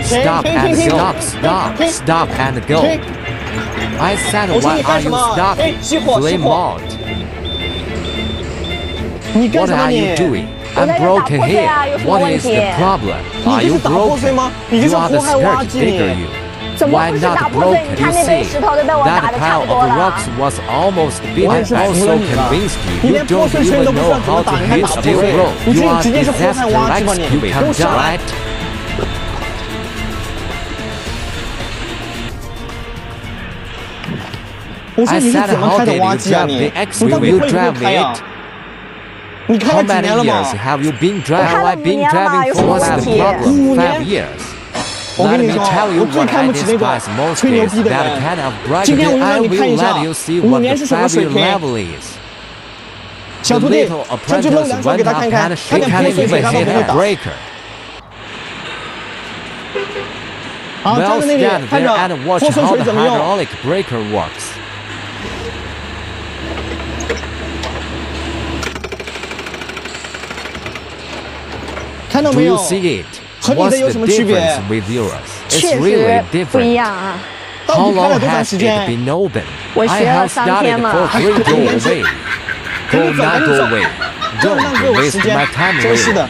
stop and stop and go. I said why are you stopping? Play mod. What are you doing? I'm broken here. What is the problem? Are you broken? You are the skirt digger you. Why not broken? You see, that pile of rocks was almost beaten. I also convinced you. You don't even know how to hit steel rope. You are disaster like you can die. I said how did you drive the X? Will you drive it? How many years have you been driving? I've been driving for what's the problem? 5 years. Let me tell you what I despise most is that kind of bracket. I will let you see what the failure level is. The little apprentice went up and she can't even hit a breaker. Well, stand there and watch how the hydraulic breaker works. Do you see it? What's the difference with yours? It's really different. How long has it been open? I have started for free. Go away. Go not go away. Don't waste my time with it.